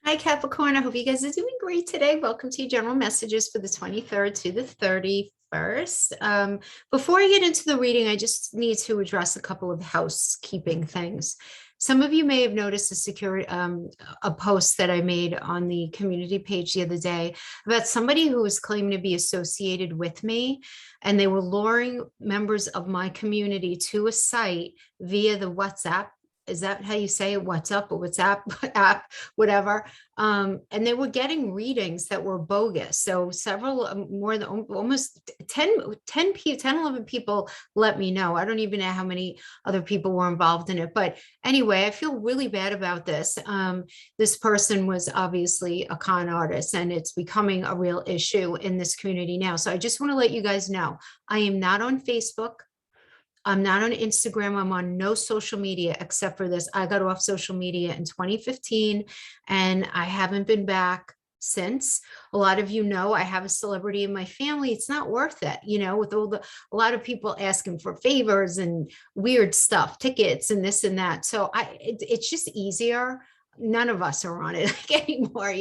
Hi, Capricorn. I hope you guys are doing great today. Welcome to your general messages for the 23rd to the 31st. Before I get into the reading, I just need to address a couple of housekeeping things. Some of you may have noticed a post that I made on the community page the other day about somebody who was claiming to be associated with me, and they were luring members of my community to a site via the WhatsApp. Is that how you say it? WhatsApp or WhatsApp app, whatever. And they were getting readings that were bogus. So several, more than almost 11 people let me know. I don't even know how many other people were involved in it. But anyway, I feel really bad about this. This person was obviously a con artist, and it's becoming a real issue in this community now. So I just want to let you guys know, I am not on Facebook. I'm not on Instagram. I'm on no social media except for this. I got off social media in 2015 and I haven't been back since. A lot of you know I have a celebrity in my family. It's not worth it, with a lot of people asking for favors and weird stuff, tickets and this and that. So it's just easier. None of us are on it anymore,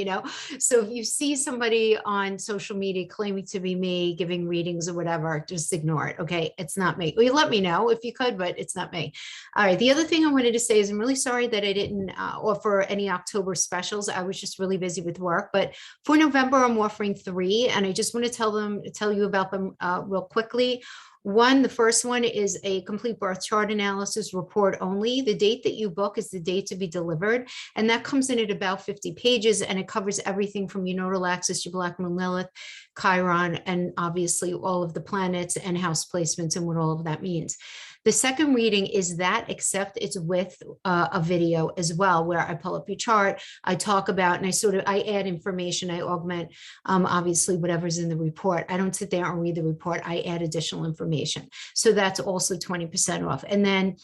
So if you see somebody on social media claiming to be me, giving readings or whatever, just ignore it. Okay. It's not me. Well, you let me know if you could, but it's not me. All right. The other thing I wanted to say is I'm really sorry that I didn't offer any October specials. I was just really busy with work, but for November, I'm offering 3, and I just want to tell you about them real quickly. The first one is a complete birth chart analysis report only. The date that you book is the date to be delivered. And that comes in at about 50 pages, and it covers everything from your nodal axis, your Black Moon Lilith, Chiron, and obviously all of the planets and house placements and what all of that means. The second reading is that, except it's with a video as well, where I pull up your chart, I talk about, and I add information, I augment, obviously, whatever's in the report. I don't sit there and read the report. I add additional information. So that's also 20% off. And then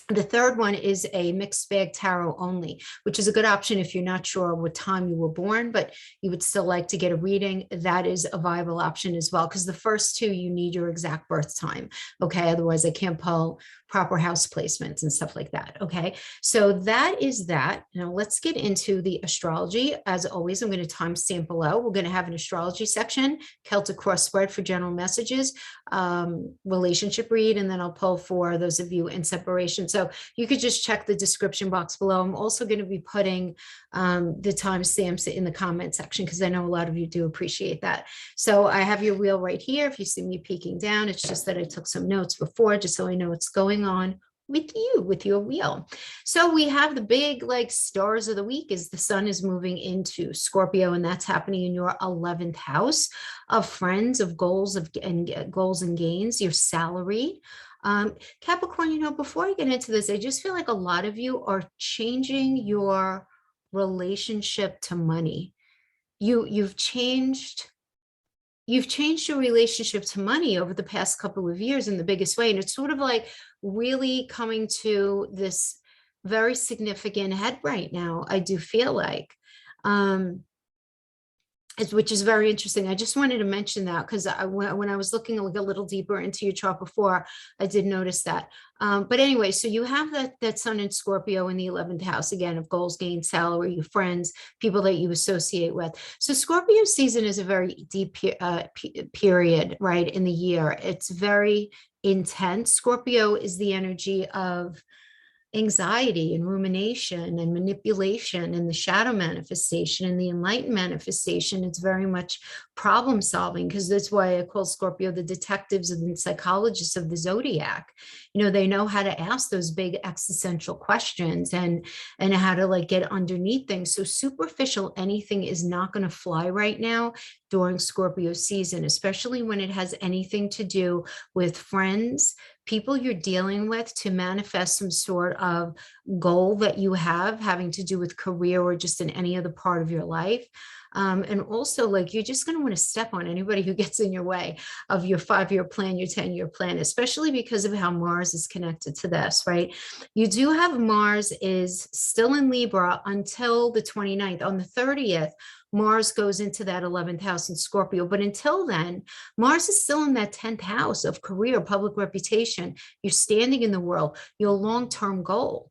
the third one is a mixed bag tarot only, which is a good option if you're not sure what time you were born, but you would still like to get a reading. That is a viable option as well, because the first 2, you need your exact birth time. Okay. Otherwise, I can't pull proper house placements and stuff like that. Okay. So that is that. Now let's get into the astrology. As always, I'm going to timestamp below. We're going to have an astrology section, Celtic cross spread for general messages, relationship read, and then I'll pull for those of you in separation. So you could just check the description box below. I'm also going to be putting the timestamps in the comment section, because I know a lot of you do appreciate that. So I have your wheel right here. If you see me peeking down, it's just that I took some notes before, just so I know what's going on with you, with your wheel. So we have the big stars of the week is the sun is moving into Scorpio, and that's happening in your 11th house of friends, of goals, and goals and gains, your salary. Capricorn, before I get into this, I just feel like a lot of you are changing your relationship to money. You've changed your relationship to money over the past couple of years in the biggest way. And it's sort of like really coming to this very significant head right now, I do feel like. Which is very interesting. I just wanted to mention that because when I was looking a little deeper into your chart before, I did notice that. But anyway, so you have that sun in Scorpio in the 11th house, again, of goals, gains, salary, your friends, people that you associate with. So Scorpio season is a very deep period, right, in the year. It's very intense. Scorpio is the energy of anxiety and rumination and manipulation and the shadow manifestation and the enlightened manifestation. It's very much problem solving, because that's why I call Scorpio the detectives and psychologists of the zodiac. They know how to ask those big existential questions and how to get underneath things. So superficial anything is not going to fly right now during Scorpio season, especially when it has anything to do with friends, people you're dealing with, to manifest some sort of goal that you have having to do with career or just in any other part of your life. And also, you're just going to want to step on anybody who gets in your way of your 5-year plan, your 10-year plan, especially because of how Mars is connected to this, right? You do have Mars is still in Libra until the 29th. On the 30th, Mars goes into that 11th house in Scorpio. But until then, Mars is still in that 10th house of career, public reputation, your standing in the world, your long-term goal.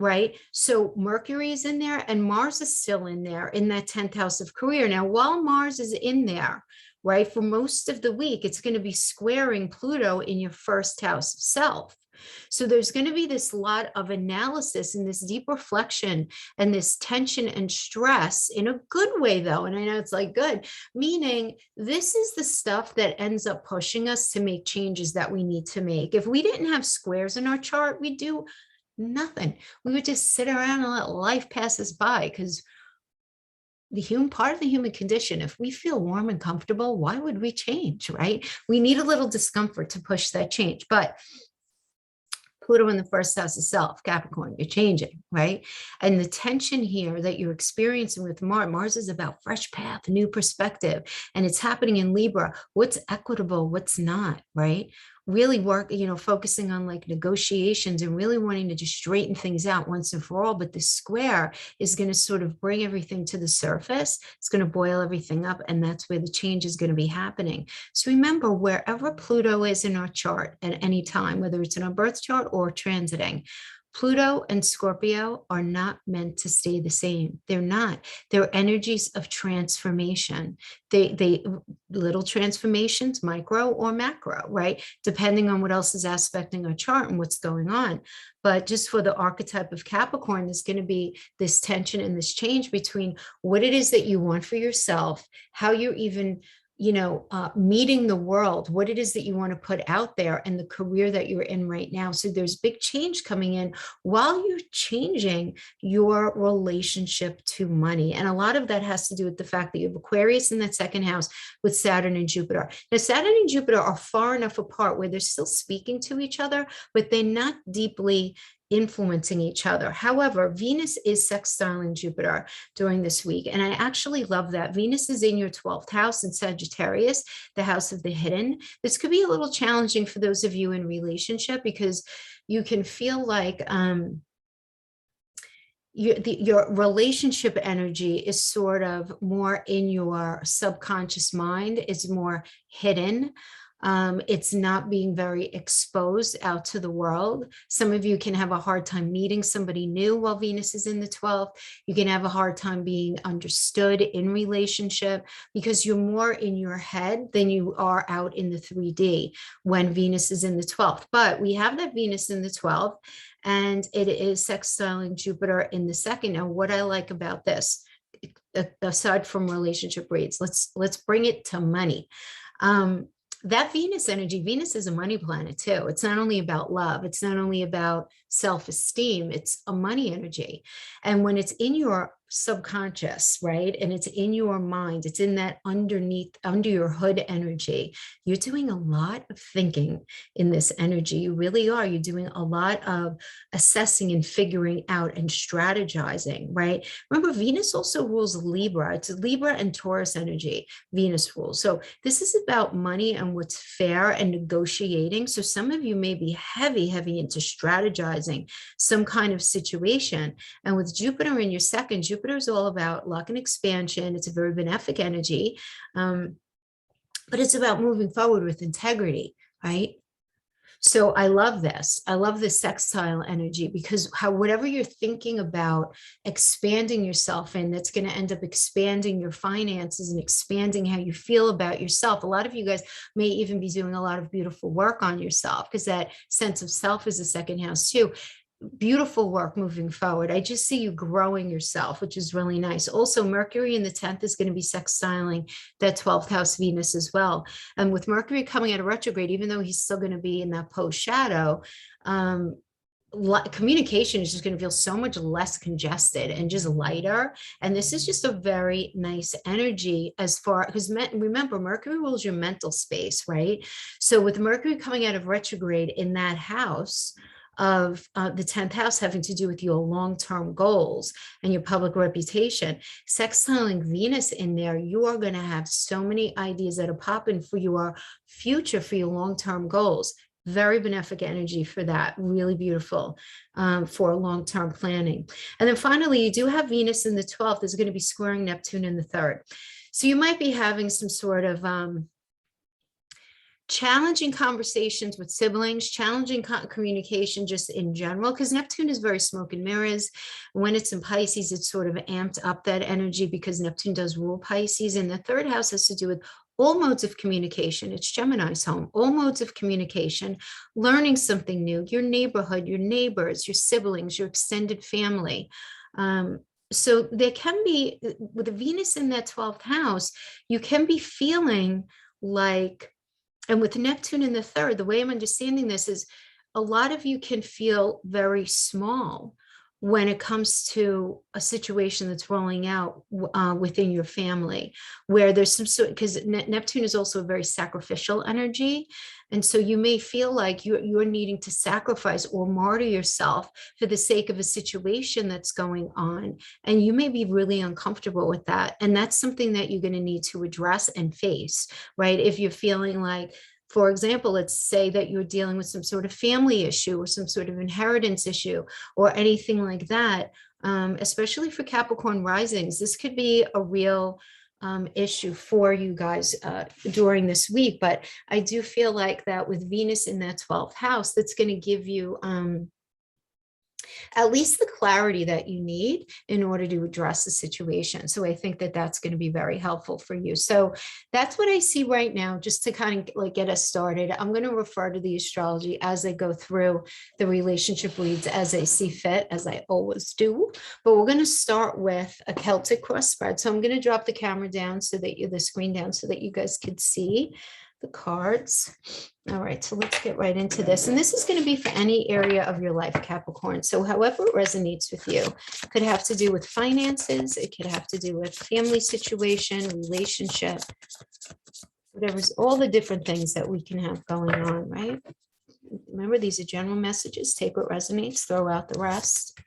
right? So Mercury is in there and Mars is still in there in that 10th house of career. Now, while Mars is in there, right, for most of the week, it's going to be squaring Pluto in your first house of self. So there's going to be this lot of analysis and this deep reflection and this tension and stress in a good way, though. And I know it's like good, meaning this is the stuff that ends up pushing us to make changes that we need to make. If we didn't have squares in our chart, we'd do nothing. We would just sit around and let life pass us by, because the human part of the human condition, if we feel warm and comfortable, why would we change, right? We need a little discomfort to push that change. But Pluto in the first house of self, Capricorn, you're changing, right? And the tension here that you're experiencing with Mars is about fresh path, new perspective, and it's happening in Libra. What's equitable, what's not, right? Really work, focusing on like negotiations and really wanting to just straighten things out once and for all. But the square is going to sort of bring everything to the surface. It's going to boil everything up. And that's where the change is going to be happening. So remember, wherever Pluto is in our chart at any time, whether it's in our birth chart or transiting, Pluto and Scorpio are not meant to stay the same. They're not. They're energies of transformation. They little transformations, micro or macro, right? Depending on what else is aspecting our chart and what's going on. But just for the archetype of Capricorn, there's going to be this tension and this change between what it is that you want for yourself, how you're even meeting the world, what it is that you want to put out there, and the career that you're in right now. So there's big change coming in while you're changing your relationship to money. And a lot of that has to do with the fact that you have Aquarius in that second house with Saturn and Jupiter. Now, Saturn and Jupiter are far enough apart where they're still speaking to each other, but they're not deeply influencing each other. However, Venus is sextiling Jupiter during this week. And I actually love that. Venus is in your 12th house in Sagittarius, the house of the hidden. This could be a little challenging for those of you in relationship, because you can feel like your relationship energy is sort of more in your subconscious mind. It's more hidden. It's not being very exposed out to the world. Some of you can have a hard time meeting somebody new while Venus is in the 12th. You can have a hard time being understood in relationship because you're more in your head than you are out in the 3D when Venus is in the 12th. But we have that Venus in the 12th, and it is sextiling Jupiter in the second. Now, what I like about this, aside from relationship rates, let's bring it to money. That Venus energy, Venus is a money planet too. It's not only about love. It's not only about self-esteem. It's a money energy. And when it's in your subconscious, right, and it's in your mind, it's in that underneath, under your hood energy, you're doing a lot of thinking in this energy. You really are. You're doing a lot of assessing and figuring out and strategizing, right? Remember, Venus also rules Libra. It's Libra and Taurus energy, Venus rules. So this is about money and what's fair and negotiating. So some of you may be heavy into strategizing some kind of situation. And with Jupiter in your second, Jupiter is all about luck and expansion. It's a very benefic energy, but it's about moving forward with integrity, right? So I love this. I love this sextile energy, because whatever you're thinking about expanding yourself in, that's going to end up expanding your finances and expanding how you feel about yourself. A lot of you guys may even be doing a lot of beautiful work on yourself, because that sense of self is the second house too. Beautiful work moving forward. I just see you growing yourself, which is really nice. Also, Mercury in the 10th is going to be sextiling that 12th house Venus as well. And with Mercury coming out of retrograde, even though he's still going to be in that post shadow, communication is just going to feel so much less congested and just lighter. And this is just a very nice energy as far, because remember, Mercury rules your mental space, right? So with Mercury coming out of retrograde in that house of the 10th house, having to do with your long-term goals and your public reputation, sextiling Venus in there, you are going to have so many ideas that are popping for your future, for your long-term goals. Very benefic energy for that. Really beautiful for long-term planning. And then finally, you do have Venus in the 12th is going to be squaring Neptune in the 3rd. So you might be having some sort of challenging conversations with siblings, challenging communication just in general, because Neptune is very smoke and mirrors. When it's in Pisces, it's sort of amped up that energy because Neptune does rule Pisces. And the third house has to do with all modes of communication. It's Gemini's home, all modes of communication, learning something new, your neighborhood, your neighbors, your siblings, your extended family. So there can be, with a Venus in that 12th house, you can be feeling like, and with Neptune in the third, the way I'm understanding this is a lot of you can feel very small when it comes to a situation that's rolling out within your family, where there's some sort, because Neptune is also a very sacrificial energy. And so you may feel like you're needing to sacrifice or martyr yourself for the sake of a situation that's going on. And you may be really uncomfortable with that. And that's something that you're going to need to address and face, right? If you're feeling like, for example, let's say that you're dealing with some sort of family issue or some sort of inheritance issue or anything like that, especially for Capricorn risings, this could be a real issue for you guys during this week. But I do feel like that with Venus in that 12th house, that's going to give you at least the clarity that you need in order to address the situation. So I think that that's going to be very helpful for you. So that's what I see right now, just to kind of like get us started. I'm going to refer to the astrology as I go through the relationship reads as I see fit, as I always do. But we're going to start with a Celtic cross spread. So I'm going to drop the camera down so that the screen down so that you guys could see the cards. All right, so let's get right into this. And this is going to be for any area of your life, Capricorn. So however it resonates with you, it could have to do with finances. It could have to do with family situation, relationship, whatever's all the different things that we can have going on, right? Remember, these are general messages. Take what resonates, throw out the rest.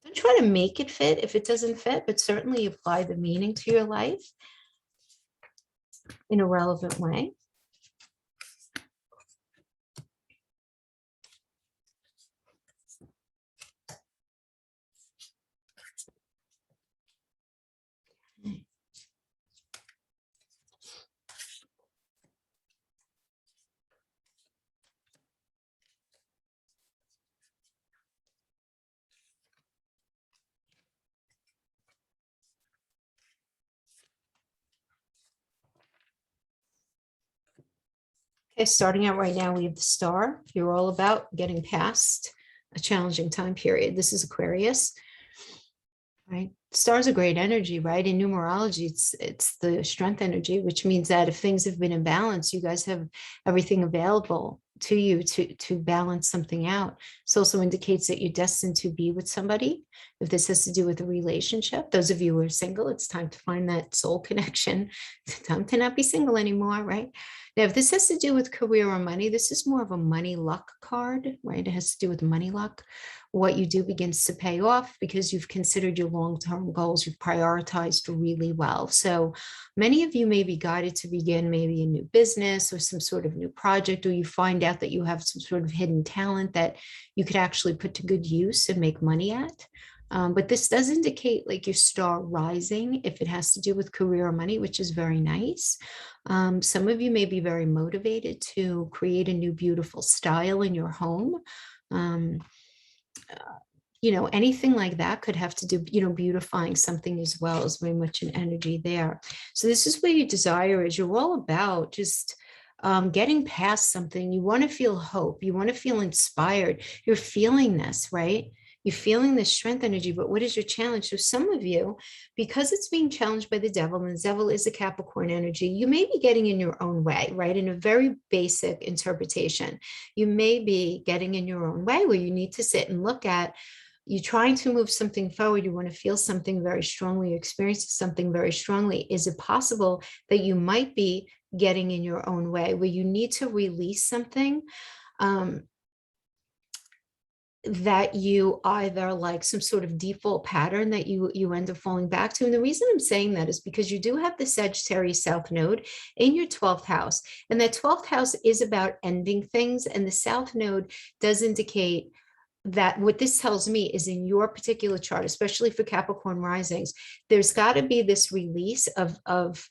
Don't try to make it fit if it doesn't fit, but certainly apply the meaning to your life in a relevant way. Okay, starting out right now, we have the star. You're all about getting past a challenging time period. This is Aquarius, right? Star's a great energy, right? In numerology, it's the strength energy, which means that if things have been in balance, you guys have everything available to you to balance something out. This also indicates that you're destined to be with somebody. If this has to do with a relationship, those of you who are single, it's time to find that soul connection. It's time to not be single anymore, right? Now, if this has to do with career or money, this is more of a money luck card, right? It has to do with money luck. What you do begins to pay off because you've considered your long-term goals. You've prioritized really well. So many of you may be guided to begin maybe a new business or some sort of new project, or you find out that you have some sort of hidden talent that you could actually put to good use and make money at. But this does indicate like your star rising if it has to do with career or money, which is very nice. Some of you may be very motivated to create a new beautiful style in your home. Anything like that could have to do, beautifying something as well is very much an energy there. So this is where your desire is. You're all about just getting past something. You want to feel hope. You want to feel inspired. You're feeling this, right? You're feeling this strength energy, but what is your challenge? So some of you, because it's being challenged by the devil, and the devil is a Capricorn energy, you may be getting in your own way, right? In a very basic interpretation, you may be getting in your own way where you need to sit and look at, you're trying to move something forward, you want to feel something very strongly, experience something very strongly. Is it possible that you might be getting in your own way where you need to release something that you either like some sort of default pattern that you end up falling back to? And the reason I'm saying that is because you do have the Sagittarius South Node in your 12th house, and that 12th house is about ending things, and the South Node does indicate that what this tells me is in your particular chart, especially for Capricorn risings, there's got to be this release of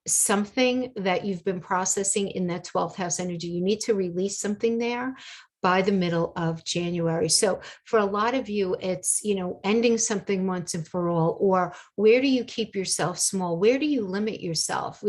something that you've been processing in that 12th house energy. You need to release something there by the middle of January. So for a lot of you, it's, ending something once and for all, or where do you keep yourself small? Where do you limit yourself?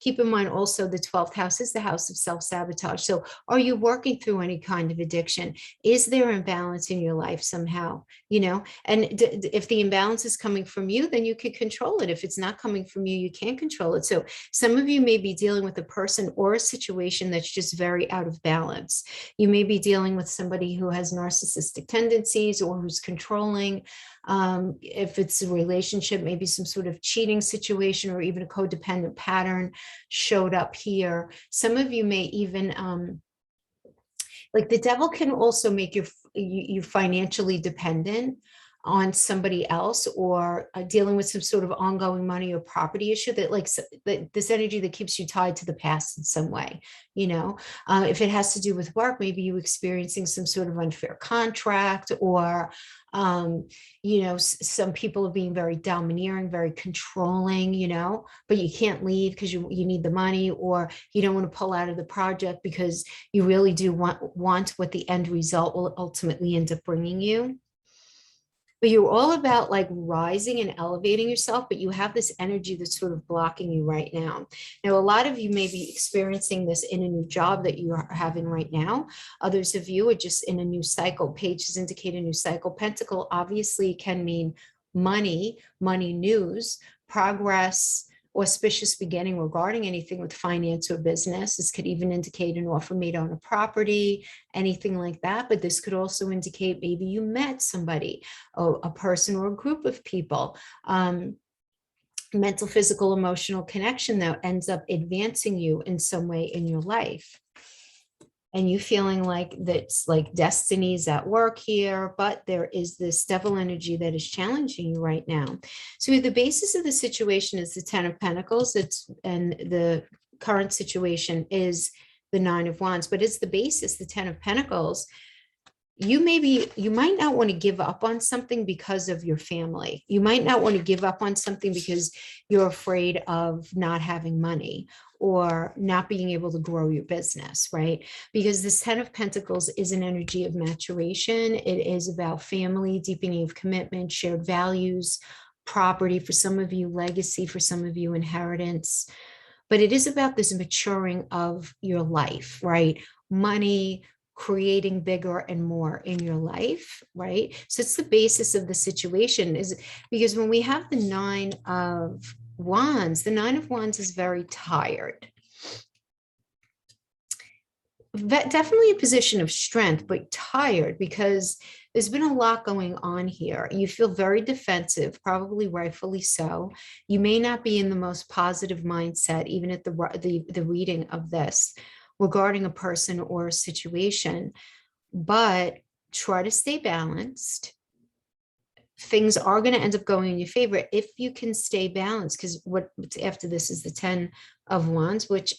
Keep in mind also the 12th house is the house of self-sabotage. So are you working through any kind of addiction? Is there imbalance in your life somehow? And if the imbalance is coming from you, then you can control it. If it's not coming from you, you can't control it. So some of you may be dealing with a person or a situation that's just very out of balance. You may be dealing with somebody who has narcissistic tendencies or who's controlling. If it's a relationship, maybe some sort of cheating situation or even a codependent pattern showed up here. Some of you may even, like the devil can also make you financially dependent on somebody else, or dealing with some sort of ongoing money or property issue that this energy that keeps you tied to the past in some way. If it has to do with work, maybe you experiencing some sort of unfair contract, or some people are being very domineering, very controlling, but you can't leave because you need the money, or you don't want to pull out of the project because you really do want what the end result will ultimately end up bringing you. But you're all about like rising and elevating yourself, but you have this energy that's sort of blocking you right now. Now, a lot of you may be experiencing this in a new job that you are having right now. Others of you are just in a new cycle. Pages indicate a new cycle. Pentacle obviously can mean money news, progress, auspicious beginning regarding anything with finance or business. This could even indicate an offer made on a property, anything like that. But this could also indicate maybe you met somebody, a person or a group of people. Mental, physical, emotional connection that ends up advancing you in some way in your life. And you feeling like that's like destiny's at work here, but there is this devil energy that is challenging you right now. So the basis of the situation is the 10 of Pentacles, and the current situation is the 9 of Wands, but it's the basis, the 10 of Pentacles. You might not want to give up on something because of your family. You might not want to give up on something because you're afraid of not having money or not being able to grow your business, right? Because this 10 of Pentacles is an energy of maturation. It is about family, deepening of commitment, shared values, property, for some of you, legacy, for some of you, inheritance. But it is about this maturing of your life, right? Money, creating bigger and more in your life, right? So it's the basis of the situation, is because when we have the 9 of Wands, the 9 of Wands is very tired. Definitely a position of strength, but tired because there's been a lot going on here. You feel very defensive, probably rightfully so. You may not be in the most positive mindset, even at the reading of this, regarding a person or a situation, but try to stay balanced. Things are going to end up going in your favor if you can stay balanced, because what's after this is the 10 of Wands, which,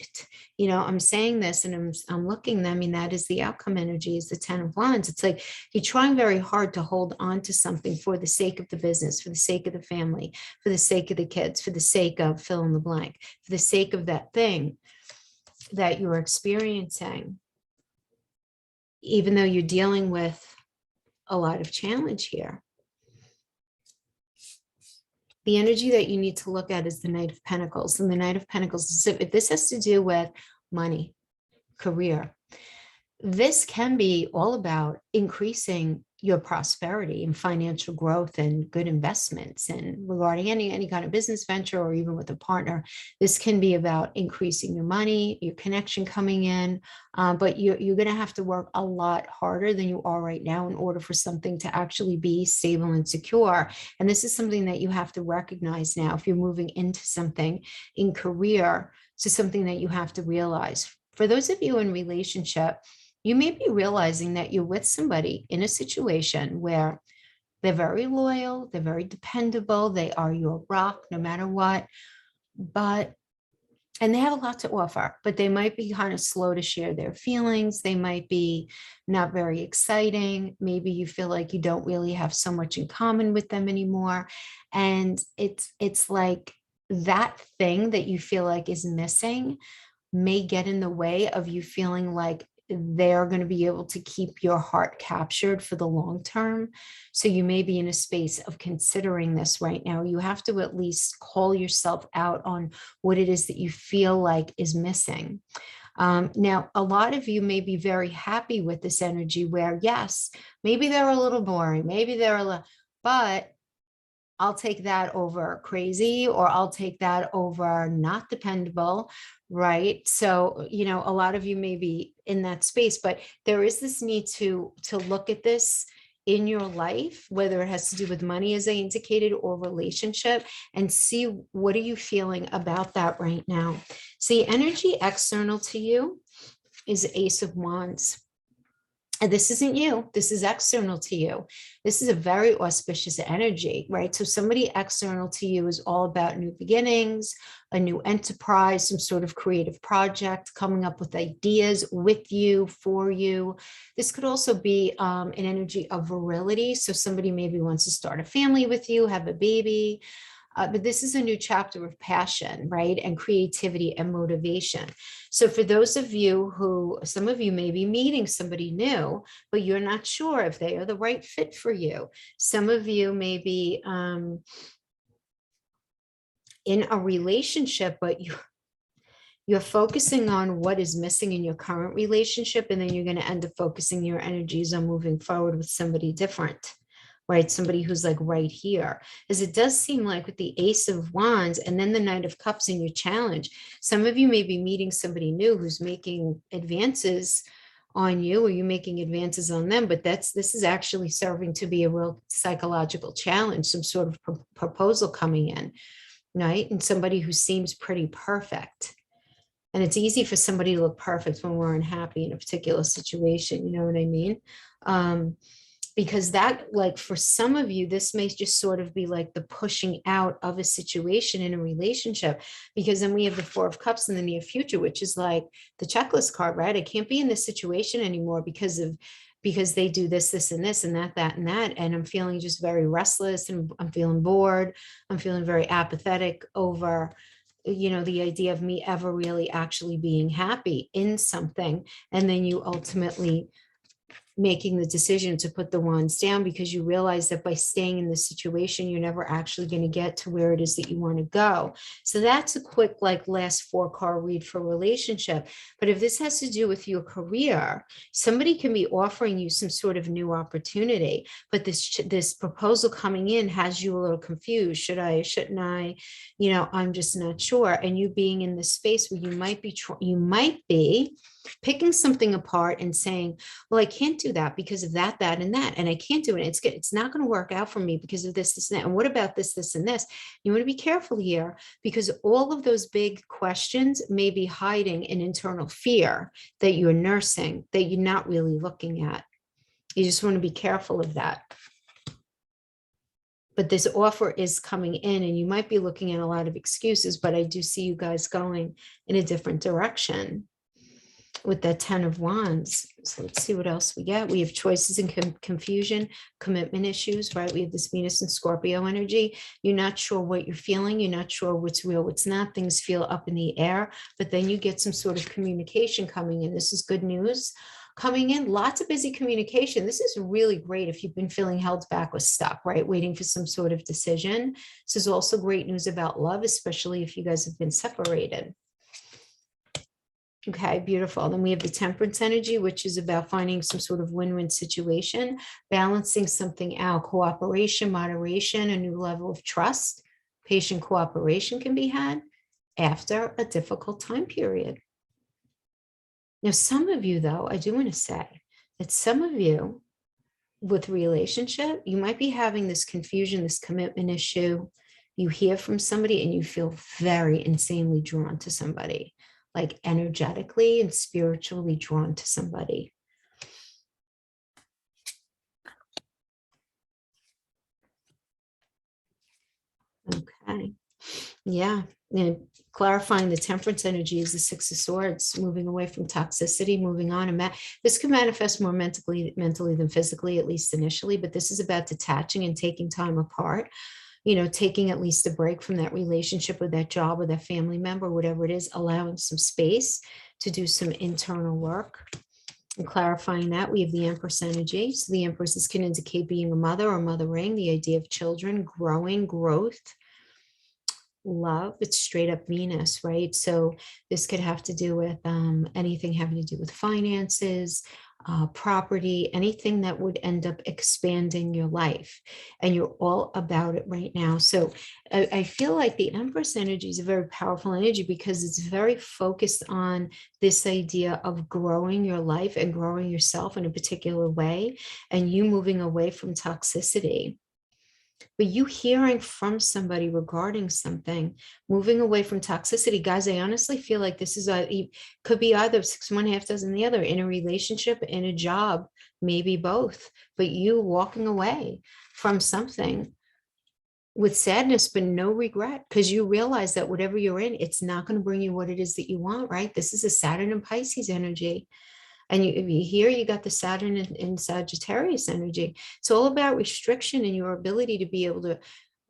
I'm saying this and I'm looking, I mean, that is the outcome energy, is the 10 of Wands. It's like you're trying very hard to hold on to something for the sake of the business, for the sake of the family, for the sake of the kids, for the sake of fill in the blank, for the sake of that thing that you're experiencing, even though you're dealing with a lot of challenge here. The energy that you need to look at is the Knight of Pentacles. And the Knight of Pentacles, if this has to do with money, career, this can be all about increasing your prosperity and financial growth and good investments. And regarding any kind of business venture, or even with a partner, this can be about increasing your money, your connection coming in. But you're going to have to work a lot harder than you are right now in order for something to actually be stable and secure. And this is something that you have to recognize now if you're moving into something in career. So something that you have to realize. For those of you in relationship, you may be realizing that you're with somebody in a situation where they're very loyal, they're very dependable, they are your rock no matter what, and they have a lot to offer, but they might be kind of slow to share their feelings. They might be not very exciting. Maybe you feel like you don't really have so much in common with them anymore. And it's like that thing that you feel like is missing may get in the way of you feeling like they're going to be able to keep your heart captured for the long term. So you may be in a space of considering this right now. You have to at least call yourself out on what it is that you feel like is missing. Now, a lot of you may be very happy with this energy where, yes, maybe they're a little boring, maybe they're a little, but I'll take that over crazy, or I'll take that over not dependable, right? So, a lot of you may be in that space, but there is this need to look at this in your life, whether it has to do with money, as I indicated, or relationship, and see what are you feeling about that right now. See, energy external to you is Ace of Wands. And this isn't you, this is external to you. This is a very auspicious energy, right? So somebody external to you is all about new beginnings, a new enterprise, some sort of creative project, coming up with ideas with you, for you. This could also be an energy of virility. So somebody maybe wants to start a family with you, have a baby. But this is a new chapter of passion, right? And creativity and motivation. So for those of you who, some of you may be meeting somebody new, but you're not sure if they are the right fit for you. Some of you may be in a relationship, but you're focusing on what is missing in your current relationship, and then you're going to end up focusing your energies on moving forward with somebody different. Right? Somebody who's like right here. As it does seem like with the Ace of Wands and then the Knight of Cups in your challenge, some of you may be meeting somebody new who's making advances on you, or you making advances on them, but this is actually serving to be a real psychological challenge, some sort of proposal coming in, right? And somebody who seems pretty perfect. And it's easy for somebody to look perfect when we're unhappy in a particular situation, you know what I mean? Because that, like for some of you, this may just sort of be like the pushing out of a situation in a relationship, because then we have the Four of Cups in the near future, which is like the checklist card, right? I can't be in this situation anymore because they do this, this, and this, and that, and that. And I'm feeling just very restless, and I'm feeling bored. I'm feeling very apathetic over, the idea of me ever really actually being happy in something. And then you ultimately making the decision to put the wands down because you realize that by staying in this situation, you're never actually going to get to where it is that you want to go. So that's a quick, like, last 4-card read for relationship. But if this has to do with your career, somebody can be offering you some sort of new opportunity, but this proposal coming in has you a little confused. Should I, shouldn't I? I'm just not sure. And you being in this space where you might be picking something apart and saying, well, I can't do that because of that, and that, and I can't do it. It's not going to work out for me because of this, and that. And what about this, and this? You want to be careful here, because all of those big questions may be hiding an internal fear that you're nursing, that you're not really looking at. You just want to be careful of that. But this offer is coming in, and you might be looking at a lot of excuses, but I do see you guys going in a different direction with that 10 of Wands. So let's see what else we get. We have choices and confusion, commitment issues, right? We have this Venus and Scorpio energy. You're not sure what you're feeling. You're not sure what's real, what's not. Things feel up in the air, but then you get some sort of communication coming in. This is good news coming in. Lots of busy communication. This is really great if you've been feeling held back or stuck, right? Waiting for some sort of decision. This is also great news about love, especially if you guys have been separated. Okay, beautiful. Then we have the Temperance energy, which is about finding some sort of win-win situation, balancing something out, cooperation, moderation, a new level of trust. Patient cooperation can be had after a difficult time period. Now, some of you, though, I do want to say that some of you with relationship, you might be having this confusion, this commitment issue. You hear from somebody and you feel very insanely drawn to somebody, like energetically and spiritually drawn to somebody. Okay. Yeah. And clarifying the Temperance energy is the Six of Swords, moving away from toxicity, moving on. And this can manifest more mentally than physically, at least initially, but this is about detaching and taking time apart taking at least a break from that relationship or that job or that family member, whatever it is, allowing some space to do some internal work. And clarifying that, we have the Empress energy. So the Empress can indicate being a mother or mothering, the idea of children, growing, growth, love. It's straight up Venus, right? So this could have to do with anything having to do with finances, property, anything that would end up expanding your life. And you're all about it right now. So I feel like the Empress energy is a very powerful energy because it's very focused on this idea of growing your life and growing yourself in a particular way, and you moving away from toxicity. But you hearing from somebody regarding something, moving away from toxicity, guys, I honestly feel like this is could be either 6 1 half dozen the other, in a relationship, in a job, maybe both, but you walking away from something with sadness, but no regret, because you realize that whatever you're in, it's not going to bring you what it is that you want, right? This is a Saturn and Pisces energy. And you got the Saturn in Sagittarius energy. It's all about restriction and your ability to be able to,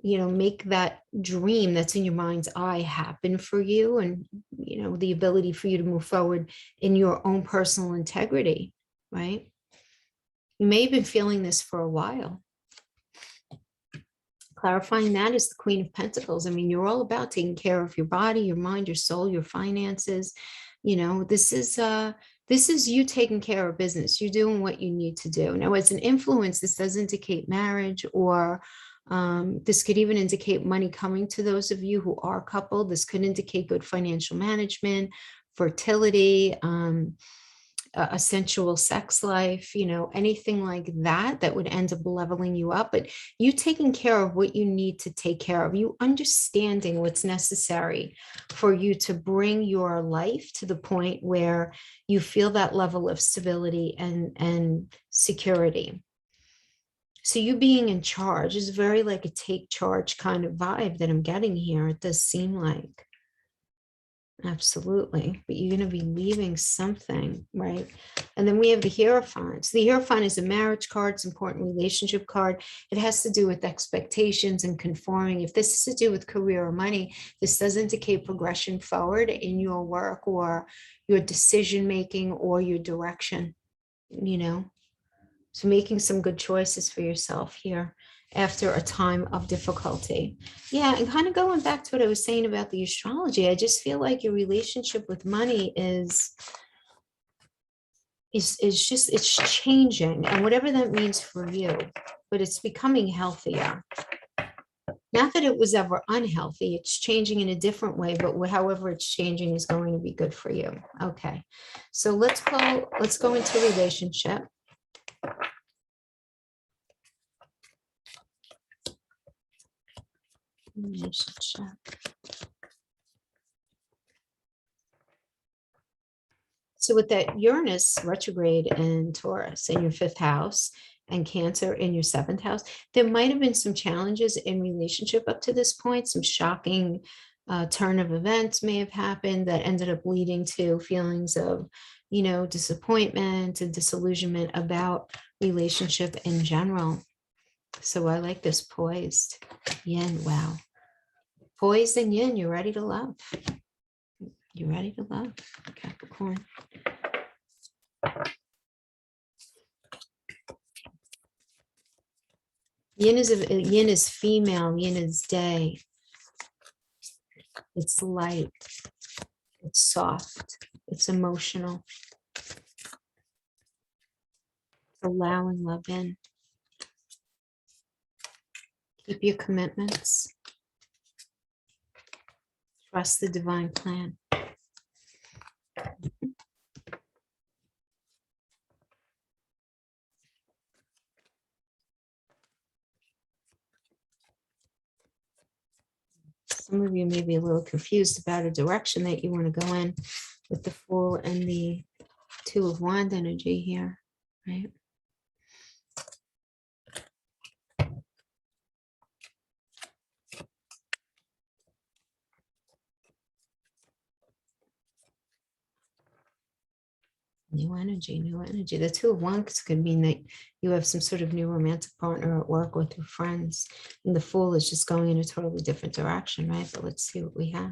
make that dream that's in your mind's eye happen for you. And, the ability for you to move forward in your own personal integrity, right? You may have been feeling this for a while. Clarifying that is the Queen of Pentacles. I mean, you're all about taking care of your body, your mind, your soul, your finances. This is you taking care of business. You're doing what you need to do. Now, as an influence, this does indicate marriage, or this could even indicate money coming to those of you who are coupled. This could indicate good financial management, fertility, a sensual sex life, anything like that, that would end up leveling you up. But you taking care of what you need to take care of, you understanding what's necessary for you to bring your life to the point where you feel that level of stability and security. So you being in charge is very like a take charge kind of vibe that I'm getting here. It does seem like. Absolutely. But you're going to be leaving something, right? And then we have the Hierophant. So the Hierophant is a marriage card. It's an important relationship card. It has to do with expectations and conforming. If this is to do with career or money, this does indicate progression forward in your work or your decision making or your direction, So making some good choices for yourself here after a time of difficulty. Yeah, and kind of going back to what I was saying about the astrology, I just feel like your relationship with money is it's changing, and whatever that means for you, but it's becoming healthier. Not that it was ever unhealthy, it's changing in a different way, but however it's changing is going to be good for you. Okay, so let's go into relationship. So with that Uranus retrograde in Taurus in your 5th house and Cancer in your 7th house, there might have been some challenges in relationship up to this point. Some shocking turn of events may have happened that ended up leading to feelings of, disappointment and disillusionment about relationship in general. So I like this poised yin. Wow. Poised and yin, you're ready to love. You're ready to love, Capricorn. Yin is female, yin is day. It's light. It's soft. It's emotional. It's allowing love in. Keep your commitments. Trust the divine plan. Some of you may be a little confused about a direction that you want to go in with the Fool and the Two of Wands energy here, right? New energy, new energy. The Two of Wands could mean that you have some sort of new romantic partner at work or through friends. And the Fool is just going in a totally different direction, right? But let's see what we have.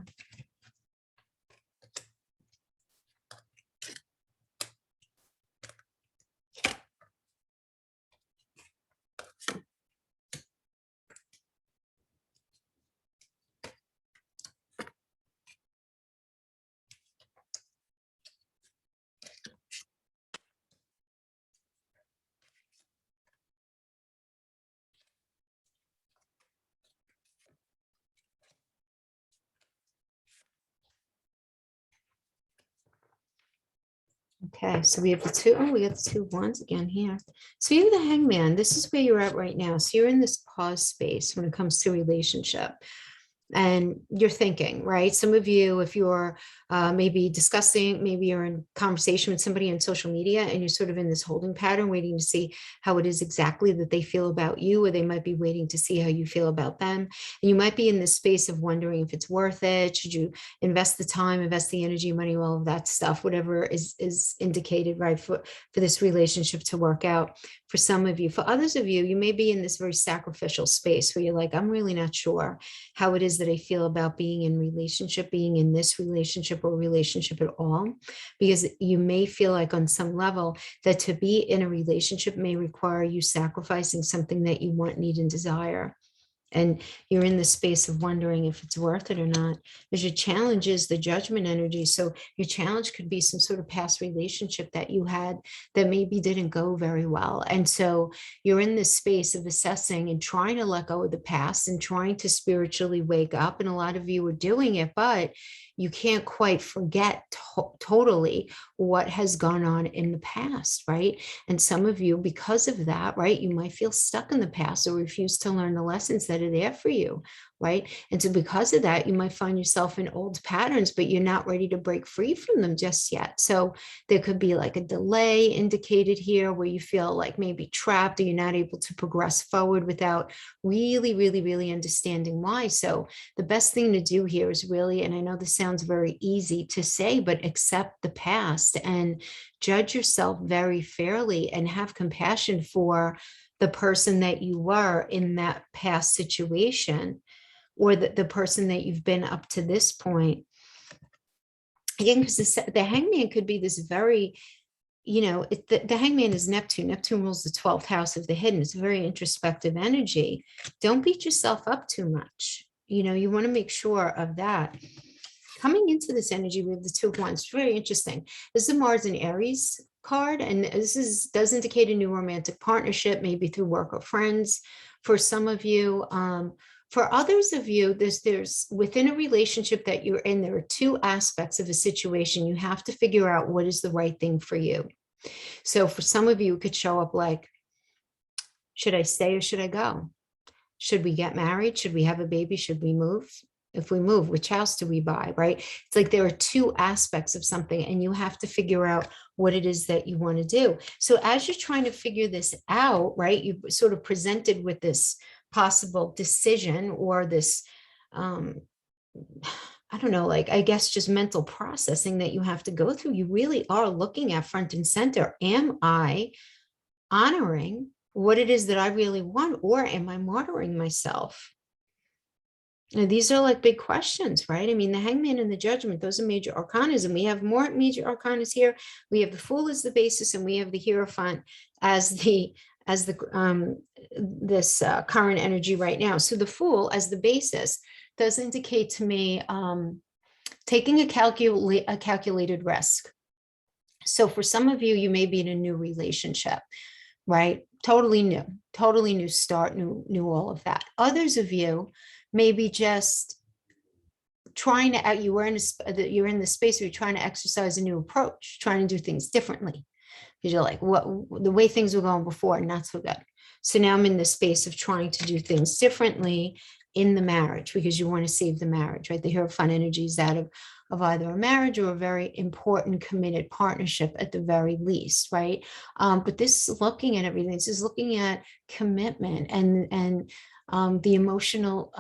Okay, so we have the two, oh, we got the Two of Wands again here. So you have the Hangman. This is where you're at right now. So you're in this pause space when it comes to relationship. And you're thinking, right? Some of you, if you're maybe discussing, maybe you're in conversation with somebody on social media and you're sort of in this holding pattern, waiting to see how it is exactly that they feel about you, or they might be waiting to see how you feel about them. And you might be in this space of wondering if it's worth it. Should you invest the time, invest the energy, money, all of that stuff, whatever is indicated, right, for this relationship to work out. For some of you, for others of you, you may be in this very sacrificial space where you're like, I'm really not sure how it is that I feel about being in relationship, being in this relationship or relationship at all, because you may feel like on some level that to be in a relationship may require you sacrificing something that you want, need, and desire. And you're in the space of wondering if it's worth it or not. Because your challenge is the Judgment energy. So your challenge could be some sort of past relationship that you had that maybe didn't go very well. And so you're in this space of assessing and trying to let go of the past and trying to spiritually wake up. And a lot of you are doing it, but you can't quite forget totally what has gone on in the past, right? And some of you, because of that, right, you might feel stuck in the past or refuse to learn the lessons that are there for you, right? And so because of that, you might find yourself in old patterns, but you're not ready to break free from them just yet. So there could be like a delay indicated here where you feel like maybe trapped or you're not able to progress forward without really understanding why. So the best thing to do here is really, and I know this sounds very easy to say, but accept the past and judge yourself very fairly and have compassion for the person that you were in that past situation, or the person that you've been up to this point. Again, because the Hangman could be this very, the Hangman is Neptune. Neptune rules the 12th house of the hidden. It's a very introspective energy. Don't beat yourself up too much. You want to make sure of that. Coming into this energy, we have the Two of Wands. It's very interesting. This is a Mars and Aries card, and this does indicate a new romantic partnership, maybe through work or friends. For some of you, for others of you, there's within a relationship that you're in, there are two aspects of a situation. You have to figure out what is the right thing for you. So for some of you, it could show up like, should I stay or should I go? Should we get married? Should we have a baby? Should we move? If we move, which house do we buy, right? It's like there are two aspects of something and you have to figure out what it is that you want to do. So as you're trying to figure this out, right, you sort of presented with this possible decision or this, I don't know, like, I guess just mental processing that you have to go through. You really are looking at front and center. Am I honoring what it is that I really want, or am I martyring myself? Now, these are like big questions, right? I mean, the Hangman and the Judgment, those are major arcanas, and we have more major arcanas here. We have the Fool as the basis, and we have the Hierophant as this current energy right now. So the Fool as the basis does indicate to me taking a calculated risk. So for some of you, you may be in a new relationship, right? Totally new start, new all of that. Others of you maybe just trying to, you're in the space where you're trying to exercise a new approach, trying to do things differently. Because you're like, the way things were going before, not so good. So now I'm in the space of trying to do things differently in the marriage because you want to save the marriage, right? The Hierophant energy is that of either a marriage or a very important committed partnership at the very least, right? But this is looking at everything. This is looking at commitment and the emotional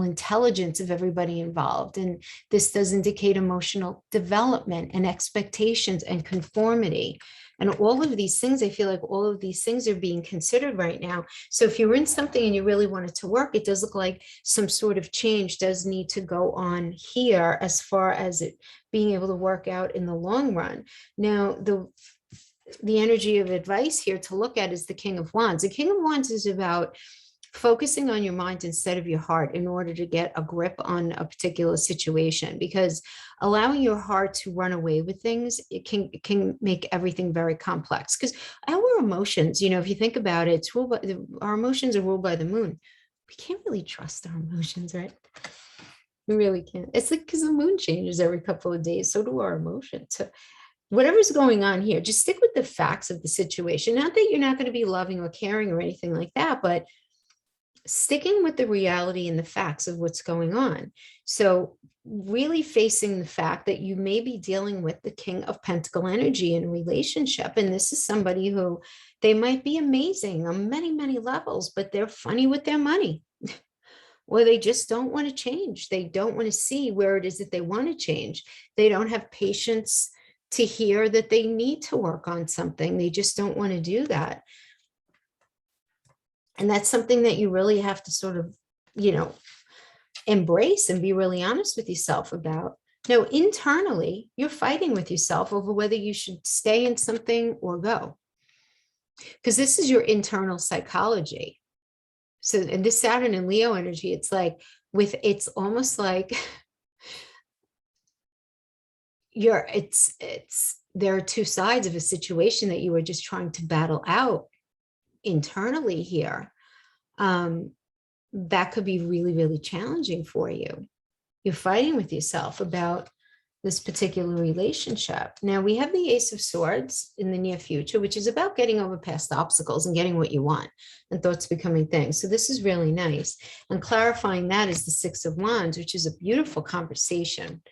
intelligence of everybody involved. And this does indicate emotional development and expectations and conformity. And all of these things, I feel like all of these things are being considered right now. So if you're in something and you really want it to work, it does look like some sort of change does need to go on here as far as it being able to work out in the long run. Now, the energy of advice here to look at is the King of Wands. The King of Wands is about focusing on your mind instead of your heart in order to get a grip on a particular situation, because allowing your heart to run away with things, it can make everything very complex. Because our emotions, if you think about it, our emotions are ruled by the moon. We can't really trust our emotions, right? We really can't. It's like because the moon changes every couple of days, so do our emotions. So whatever's going on here, just stick with the facts of the situation. Not that you're not going to be loving or caring or anything like that, but sticking with the reality and the facts of what's going on. So really facing the fact that you may be dealing with the King of Pentacle energy in a relationship. And this is somebody who they might be amazing on many, many levels, but they're funny with their money. Or they just don't want to change. They don't want to see where it is that they want to change. They don't have patience to hear that they need to work on something. They just don't want to do that. And that's something that you really have to sort of, embrace and be really honest with yourself about. Now, internally, you're fighting with yourself over whether you should stay in something or go. Because this is your internal psychology. So, and this Saturn and Leo energy, it's almost like there are two sides of a situation that you are just trying to battle out internally here. That could be really, really challenging for you. You're fighting with yourself about this particular relationship. Now we have the Ace of Swords in the near future, which is about getting over past obstacles and getting what you want and thoughts becoming things. So this is really nice. And clarifying that is the Six of Wands, which is a beautiful conversation,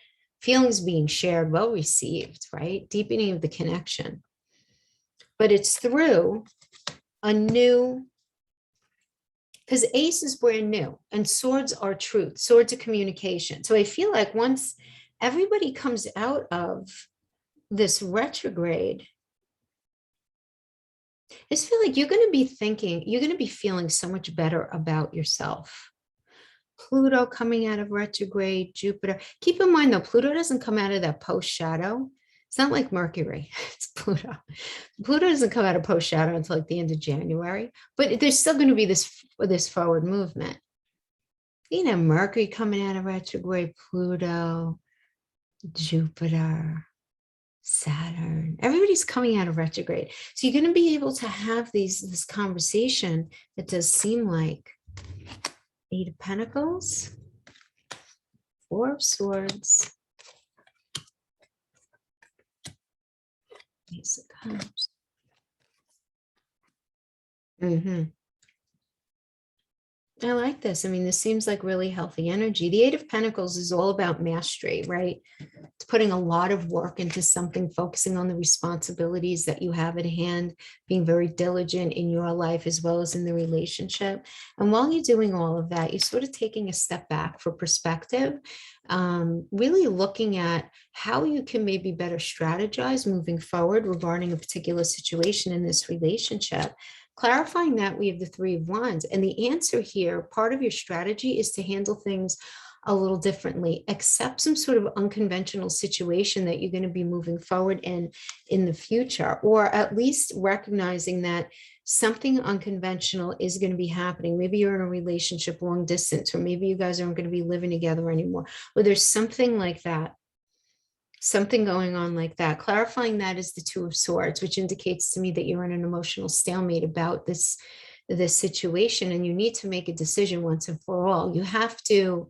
feelings being shared, well received, right? Deepening of the connection. But it's through a new, because Ace is brand new and swords are truth, swords are communication. So I feel like once everybody comes out of this retrograde, I just feel like you're going to be feeling so much better about yourself. Pluto coming out of retrograde, Jupiter. Keep in mind though, Pluto doesn't come out of that post shadow. It's not like Mercury, it's Pluto. Pluto doesn't come out of post shadow until like the end of January, but there's still going to be this forward movement. Mercury coming out of retrograde, Pluto, Jupiter, Saturn, everybody's coming out of retrograde. So you're going to be able to have this conversation that does seem like Eight of Pentacles, Four of Swords, Ace of Cups. I like this. I mean, this seems like really healthy energy. The Eight of Pentacles is all about mastery, right? It's putting a lot of work into something, focusing on the responsibilities that you have at hand, being very diligent in your life as well as in the relationship. And while you're doing all of that, you're sort of taking a step back for perspective, really looking at how you can maybe better strategize moving forward regarding a particular situation in this relationship. Clarifying that, we have the Three of Wands, and the answer here, part of your strategy is to handle things a little differently, accept some sort of unconventional situation that you're going to be moving forward in the future, or at least recognizing that something unconventional is going to be happening. Maybe you're in a relationship long distance, or maybe you guys aren't going to be living together anymore, or there's something like that. Something going on like that. Clarifying that is the Two of Swords, which indicates to me that you're in an emotional stalemate about this situation, and you need to make a decision once and for all. You have to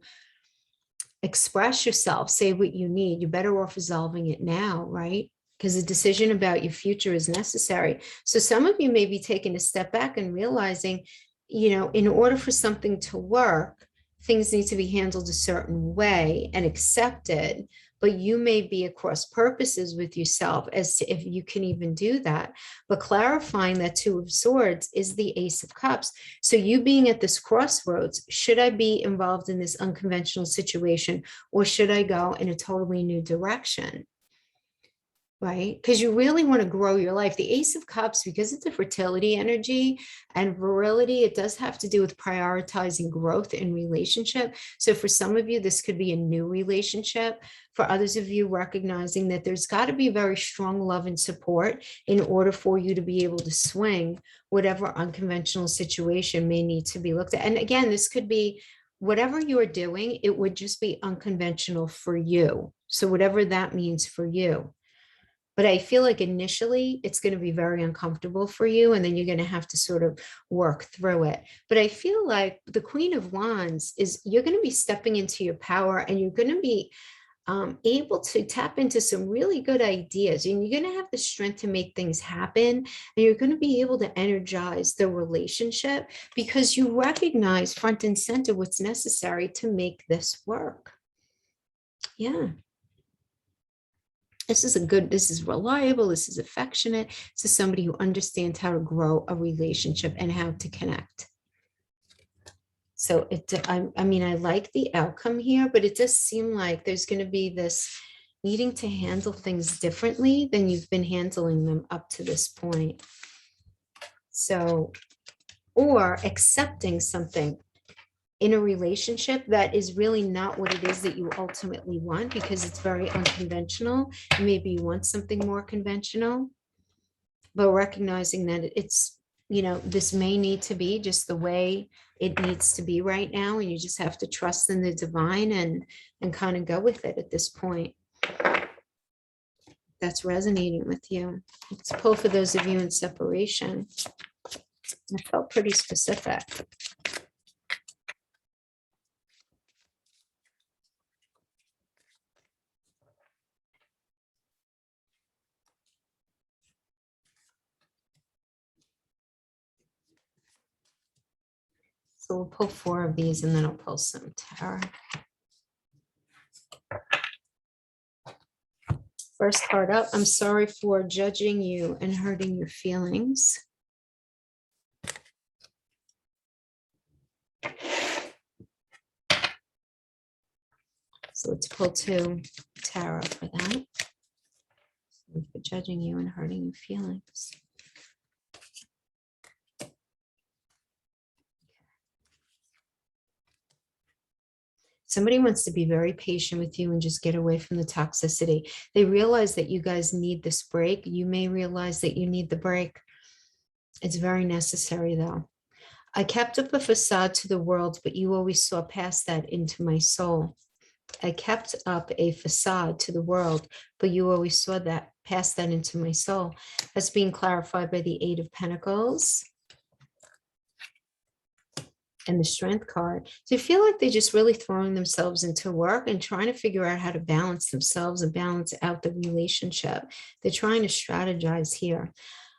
express yourself, say what you need. You're better off resolving it now, right? Because a decision about your future is necessary. So some of you may be taking a step back and realizing, in order for something to work, things need to be handled a certain way and accepted. but you may be at cross purposes with yourself as to if you can even do that. But clarifying that Two of Swords is the Ace of Cups. So you being at this crossroads, should I be involved in this unconventional situation, or should I go in a totally new direction? Right? Because you really want to grow your life. The Ace of Cups, because it's a fertility energy and virility, it does have to do with prioritizing growth in relationship. So for some of you, this could be a new relationship. For others of you, recognizing that there's got to be very strong love and support in order for you to be able to swing whatever unconventional situation may need to be looked at. And again, this could be whatever you're doing, it would just be unconventional for you. So whatever that means for you. But I feel like initially it's going to be very uncomfortable for you, and then you're going to have to sort of work through it. But I feel like the Queen of Wands is you're going to be stepping into your power, and you're going to be able to tap into some really good ideas, and you're going to have the strength to make things happen, and you're going to be able to energize the relationship because you recognize front and center what's necessary to make this work. Yeah. This is reliable, this is affectionate. This is somebody who understands how to grow a relationship and how to connect. So I mean, I like the outcome here, but it does seem like there's going to be this needing to handle things differently than you've been handling them up to this point. So, or accepting something in a relationship that is really not what it is that you ultimately want because it's very unconventional. Maybe you want something more conventional, but recognizing that it's, this may need to be just the way it needs to be right now. And you just have to trust in the divine and kind of go with it at this point. That's resonating with you. Let's pull for those of you in separation. I felt pretty specific. So we'll pull 4 of these and then I'll pull some tarot. First card up, I'm sorry for judging you and hurting your feelings. So let's pull 2 tarot for that. Sorry for judging you and hurting your feelings. Somebody wants to be very patient with you and just get away from the toxicity. They realize that you guys need this break. You may realize that you need the break. It's very necessary though. I kept up a facade to the world, but you always saw past that into my soul. I kept up a facade to the world, but you always saw that past that into my soul. That's being clarified by the 8 of Pentacles and the Strength card. So I feel like they're just really throwing themselves into work and trying to figure out how to balance themselves and balance out the relationship. They're trying to strategize here.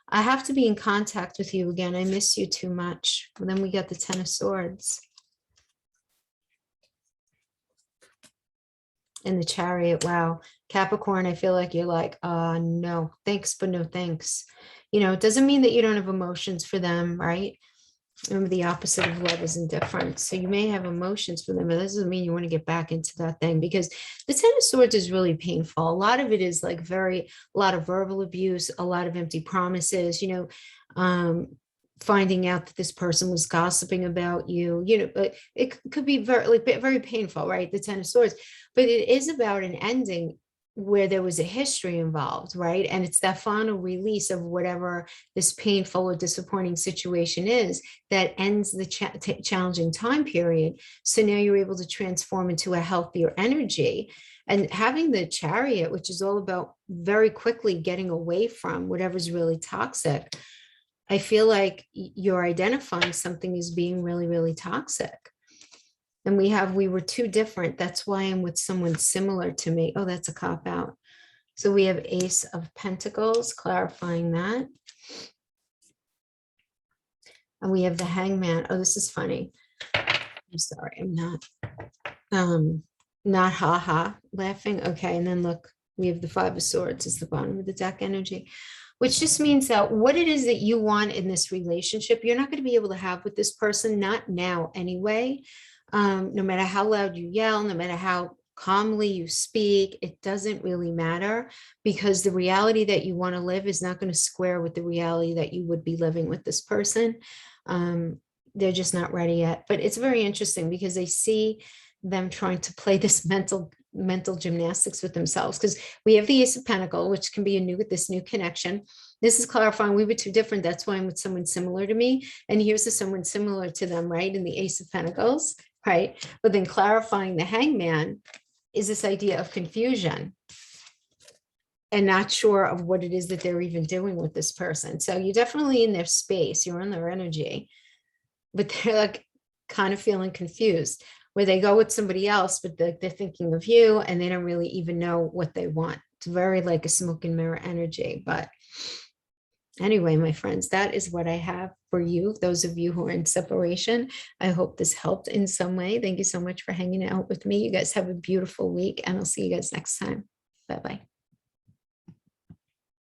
I have to be in contact with you again. I miss you too much. And then we got the 10 of Swords. And the Chariot. Wow. Capricorn, I feel like you're like, no, thanks, but no thanks. It doesn't mean that you don't have emotions for them, right? Remember, the opposite of love is indifference. So you may have emotions for them, but that doesn't mean you want to get back into that thing, because the 10 of Swords is really painful. A lot of it is like a lot of verbal abuse, a lot of empty promises, finding out that this person was gossiping about you, but it could be very painful, right? The 10 of Swords, but it is about an ending where there was a history involved, right? And it's that final release of whatever this painful or disappointing situation is that ends the challenging time period. So now you're able to transform into a healthier energy. And having the Chariot, which is all about very quickly getting away from whatever's really toxic, I feel like you're identifying something as being really, really toxic. And we were too different. That's why I'm with someone similar to me. Oh, that's a cop out. So we have Ace of Pentacles, clarifying that. And we have the Hangman. Oh, this is funny. I'm sorry, I'm not haha, laughing. Okay, and then look, we have the Five of Swords as the bottom of the deck energy, which just means that what it is that you want in this relationship, you're not going to be able to have with this person, not now anyway. No matter how loud you yell, no matter how calmly you speak, it doesn't really matter, because the reality that you want to live is not going to square with the reality that you would be living with this person. They're just not ready yet. But it's very interesting because they see them trying to play this mental gymnastics with themselves, because we have the Ace of Pentacles, which can be a new with this new connection. This is clarifying we were too different. That's why I'm with someone similar to me. And here's a someone similar to them, right? In the Ace of Pentacles, right? But then clarifying the Hangman is this idea of confusion and not sure of what it is that they're even doing with this person. So you're definitely in their space, you're in their energy, but they're like kind of feeling confused, where they go with somebody else, but they're thinking of you and they don't really even know what they want. It's very like a smoke and mirror energy. But anyway, my friends, that is what I have for you. Those of you who are in separation, I hope this helped in some way. Thank you so much for hanging out with me. You guys have a beautiful week, and I'll see you guys next time. Bye-bye.